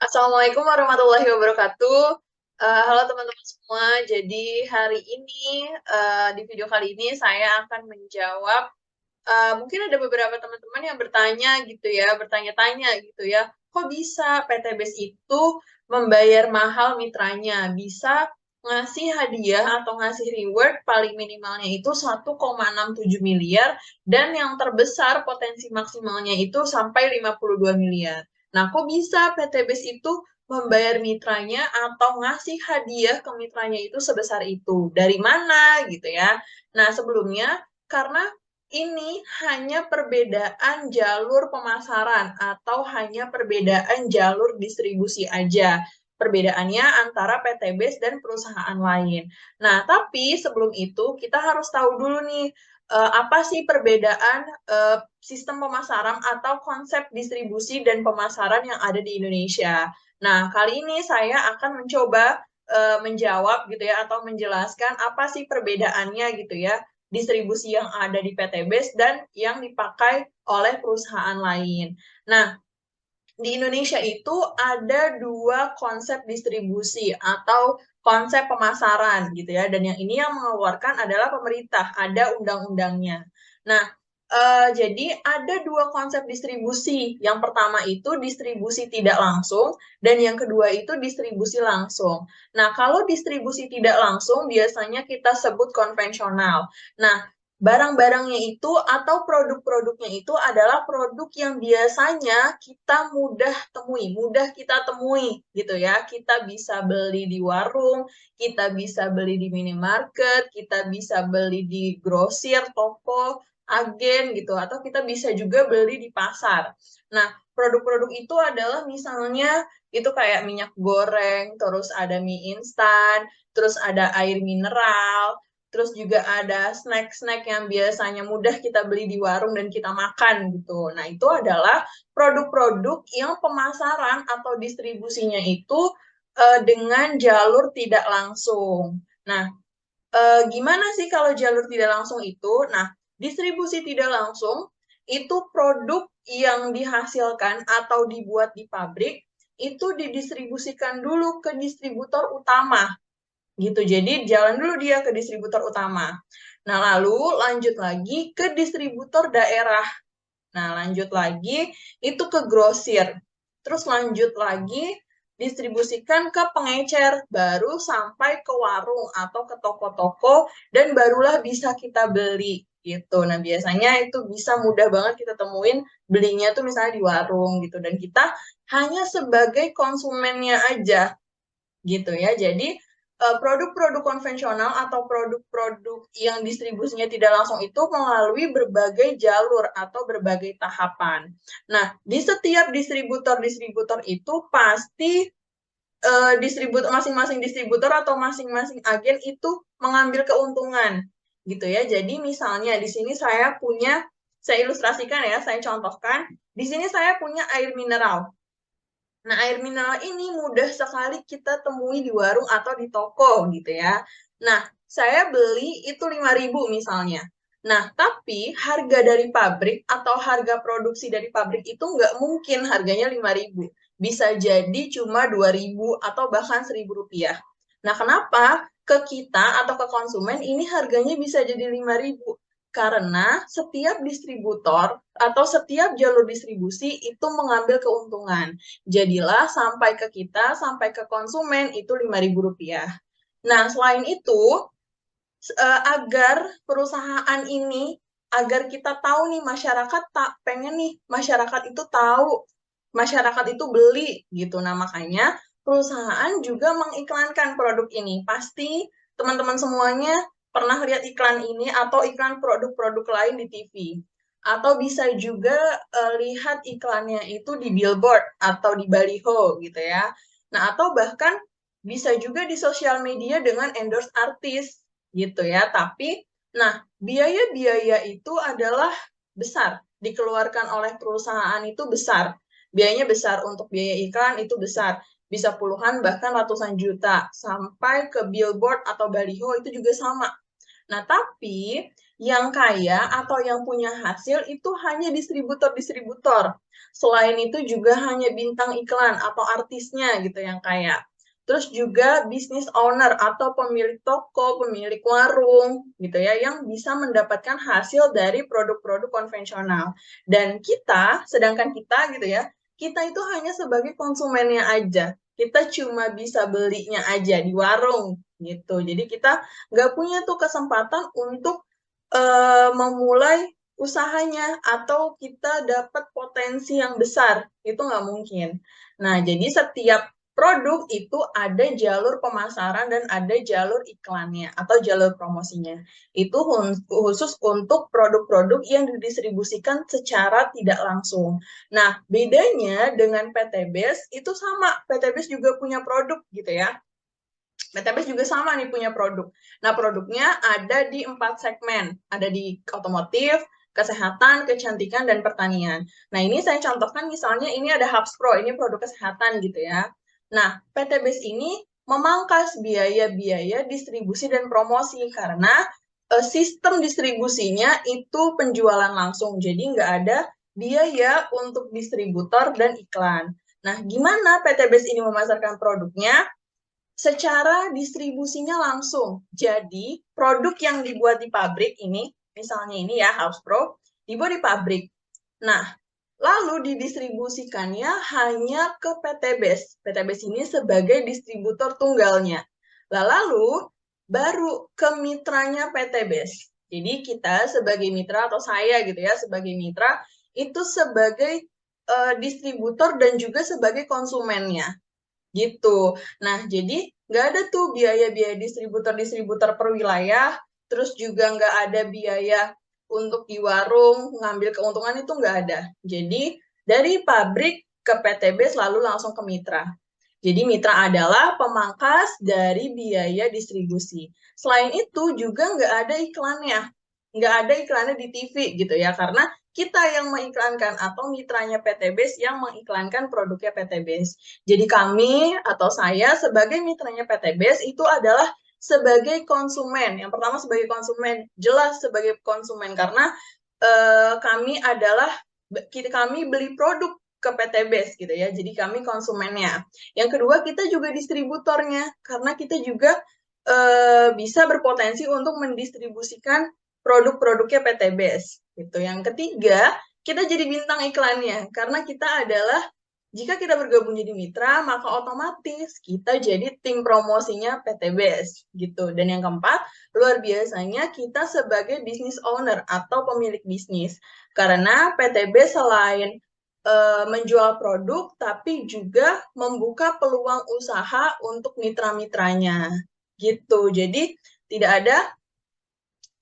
Assalamualaikum warahmatullahi wabarakatuh. Halo teman-teman semua. Jadi hari ini, di video kali ini saya akan menjawab, mungkin ada beberapa teman-teman yang bertanya gitu ya, bertanya-tanya gitu ya, "Kok bisa PT BES itu membayar mahal mitranya? Bisa ngasih hadiah atau ngasih reward paling minimalnya itu 1,67 miliar dan yang terbesar potensi maksimalnya itu sampai 52 miliar. Nah, kok bisa PT BES itu membayar mitranya atau ngasih hadiah ke mitranya itu sebesar itu? Dari mana gitu ya. Nah, sebelumnya karena ini hanya perbedaan jalur pemasaran atau hanya perbedaan jalur distribusi aja. Perbedaannya antara PT BES dan perusahaan lain. Nah, tapi sebelum itu kita harus tahu dulu nih, apa sih perbedaan, sistem pemasaran atau konsep distribusi dan pemasaran yang ada di Indonesia. Nah, kali ini saya akan mencoba, menjawab gitu ya atau menjelaskan apa sih perbedaannya gitu ya, distribusi yang ada di PT BES dan yang dipakai oleh perusahaan lain. Nah, di Indonesia itu ada 2 konsep distribusi atau konsep pemasaran gitu ya, dan yang ini yang mengeluarkan adalah pemerintah, ada undang-undangnya. Nah, jadi ada 2 konsep distribusi, yang pertama itu distribusi tidak langsung, dan yang kedua itu distribusi langsung. Nah, kalau distribusi tidak langsung biasanya kita sebut konvensional. Nah, barang-barangnya itu atau produk-produknya itu adalah produk yang biasanya kita mudah kita temui gitu ya. Kita bisa beli di warung, kita bisa beli di minimarket, kita bisa beli di grosir, toko, agen gitu, atau kita bisa juga beli di pasar. Nah, produk-produk itu adalah misalnya itu kayak minyak goreng, terus ada mie instan, terus ada air mineral, terus juga ada snack-snack yang biasanya mudah kita beli di warung dan kita makan gitu. Nah, itu adalah produk-produk yang pemasaran atau distribusinya itu, dengan jalur tidak langsung. Nah, gimana sih kalau jalur tidak langsung itu? Nah, distribusi tidak langsung itu produk yang dihasilkan atau dibuat di pabrik, itu didistribusikan dulu ke distributor utama gitu. Jadi jalan dulu dia ke distributor utama. Nah, lalu lanjut lagi ke distributor daerah. Nah, lanjut lagi itu ke grosir. Terus lanjut lagi distribusikan ke pengecer, baru sampai ke warung atau ke toko-toko dan barulah bisa kita beli gitu. Nah, biasanya itu bisa mudah banget kita temuin belinya tuh misalnya di warung gitu dan kita hanya sebagai konsumennya aja gitu ya. Jadi produk-produk konvensional atau produk-produk yang distribusinya tidak langsung itu melalui berbagai jalur atau berbagai tahapan. Nah, di setiap distributor-distributor itu pasti masing-masing distributor atau masing-masing agen itu mengambil keuntungan gitu ya. Jadi misalnya di sini saya ilustrasikan ya, saya contohkan, di sini saya punya air mineral. Nah, air mineral ini mudah sekali kita temui di warung atau di toko gitu ya. Nah, saya beli itu 5.000 misalnya. Nah, tapi harga dari pabrik atau harga produksi dari pabrik itu nggak mungkin harganya 5.000. Bisa jadi cuma 2.000 atau bahkan Rp1.000. Nah, kenapa ke kita atau ke konsumen ini harganya bisa jadi 5.000? Karena setiap distributor atau setiap jalur distribusi itu mengambil keuntungan. Jadilah sampai ke kita, sampai ke konsumen itu Rp5.000. Nah, selain itu, agar perusahaan ini, agar kita tahu nih masyarakat tak pengen nih masyarakat itu tahu, masyarakat itu beli gitu. Nah, makanya perusahaan juga mengiklankan produk ini. Pasti teman-teman semuanya pernah lihat iklan ini atau iklan produk-produk lain di TV. Atau bisa juga lihat iklannya itu di billboard atau di baliho gitu ya. Nah, atau bahkan bisa juga di sosial media dengan endorse artis gitu ya. Tapi, nah biaya-biaya itu adalah besar, dikeluarkan oleh perusahaan itu besar. Biayanya besar, untuk biaya iklan itu besar. Bisa puluhan bahkan ratusan juta. Sampai ke billboard atau baliho itu juga sama. Nah, tapi Yang kaya atau yang punya hasil itu hanya distributor-distributor. Selain itu juga hanya bintang iklan atau artisnya gitu yang kaya. Terus juga business owner atau pemilik toko, pemilik warung gitu ya, yang bisa mendapatkan hasil dari produk-produk konvensional. Dan kita, sedangkan kita gitu ya, kita itu hanya sebagai konsumennya aja. Kita cuma bisa belinya aja di warung gitu. Jadi kita nggak punya tuh kesempatan untuk memulai usahanya atau kita dapat potensi yang besar. Itu nggak mungkin. Nah, jadi setiap produk itu ada jalur pemasaran dan ada jalur iklannya atau jalur promosinya. Itu khusus untuk produk-produk yang didistribusikan secara tidak langsung. Nah, bedanya dengan PTBes itu sama. PTBes juga punya produk gitu ya. PTBes juga sama nih punya produk. Nah, produknya ada di 4 segmen. Ada di otomotif, kesehatan, kecantikan, dan pertanian. Nah, ini saya contohkan misalnya ini ada Hubs Pro, ini produk kesehatan gitu ya. Nah, PTBes ini memangkas biaya-biaya distribusi dan promosi karena sistem distribusinya itu penjualan langsung. Jadi nggak ada biaya untuk distributor dan iklan. Nah, gimana PTBes ini memasarkan produknya? Secara distribusinya langsung. Jadi, produk yang dibuat di pabrik ini, misalnya ini ya, House Pro, dibuat di pabrik. Nah, lalu didistribusikannya hanya ke PTBes. PTBes ini sebagai distributor tunggalnya. Lalu, baru ke mitranya PTBes. Jadi, kita sebagai mitra, atau saya gitu ya, sebagai mitra, itu sebagai distributor dan juga sebagai konsumennya gitu. Nah, jadi nggak ada tuh biaya-biaya distributor-distributor per wilayah, terus juga nggak ada biaya untuk di warung ngambil keuntungan itu nggak ada. Jadi dari pabrik ke PTB selalu langsung ke mitra. Jadi mitra adalah pemangkas dari biaya distribusi. Selain itu juga nggak ada iklannya. Nggak ada iklannya di TV gitu ya, karena kita yang mengiklankan atau mitranya PTBes yang mengiklankan produknya PTBes. Jadi kami atau saya sebagai mitranya PTBes itu adalah sebagai konsumen. Yang pertama sebagai konsumen, jelas sebagai konsumen karena kami beli produk ke PTBes gitu ya. Jadi kami konsumennya. Yang kedua kita juga distributornya karena kita juga bisa berpotensi untuk mendistribusikan produk-produknya PTBes gitu. Yang ketiga, kita jadi bintang iklannya karena kita adalah jika kita bergabung jadi mitra, maka otomatis kita jadi tim promosinya PTBes gitu. Dan yang keempat, luar biasanya kita sebagai business owner atau pemilik bisnis. Karena PTBes selain menjual produk, tapi juga membuka peluang usaha untuk mitra-mitranya gitu. Jadi tidak ada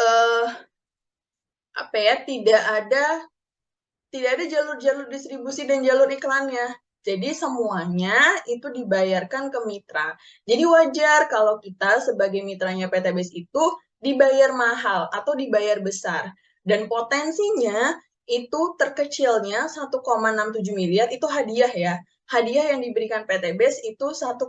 uh, apa ya, tidak ada jalur-jalur distribusi dan jalur iklannya. Jadi semuanya itu dibayarkan ke mitra. Jadi wajar kalau kita sebagai mitranya PTBes itu dibayar mahal atau dibayar besar. Dan potensinya itu terkecilnya 1,67 miliar itu hadiah ya. Hadiah yang diberikan PTBes itu 1,67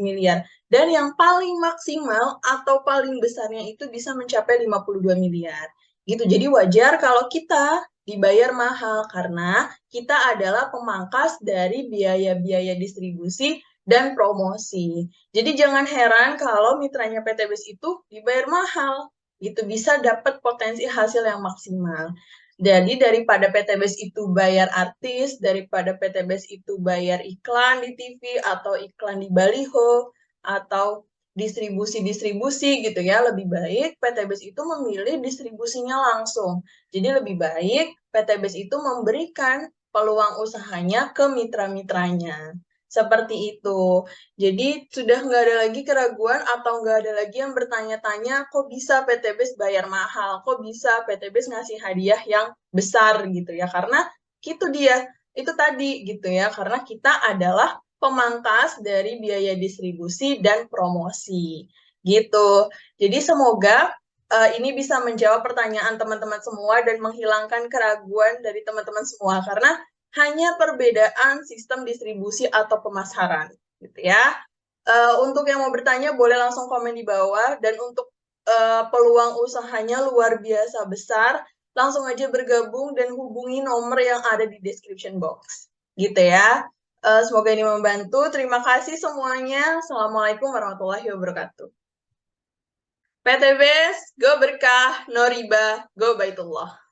miliar. Dan yang paling maksimal atau paling besarnya itu bisa mencapai 52 miliar. Gitu. Jadi wajar kalau kita dibayar mahal karena kita adalah pemangkas dari biaya-biaya distribusi dan promosi. Jadi jangan heran kalau mitranya PTBes itu dibayar mahal, gitu bisa dapat potensi hasil yang maksimal. Jadi daripada PTBes itu bayar artis, daripada PTBes itu bayar iklan di TV atau iklan di baliho atau distribusi-distribusi gitu ya, lebih baik PTBes itu memilih distribusinya langsung. Jadi lebih baik PTBes itu memberikan peluang usahanya ke mitra-mitranya. Seperti itu. Jadi sudah nggak ada lagi keraguan atau nggak ada lagi yang bertanya-tanya kok bisa PTBes bayar mahal, kok bisa PTBes ngasih hadiah yang besar gitu ya. Karena itu dia, itu tadi gitu ya, karena kita adalah pemangkas dari biaya distribusi dan promosi gitu. Jadi semoga ini bisa menjawab pertanyaan teman-teman semua dan menghilangkan keraguan dari teman-teman semua karena hanya perbedaan sistem distribusi atau pemasaran gitu ya. Untuk yang mau bertanya boleh langsung komen di bawah dan untuk peluang usahanya luar biasa besar, langsung aja bergabung dan hubungi nomor yang ada di description box. Gitu ya. Semoga ini membantu. Terima kasih semuanya. Assalamualaikum warahmatullahi wabarakatuh. PTBS, go berkah, no riba, go baitullah.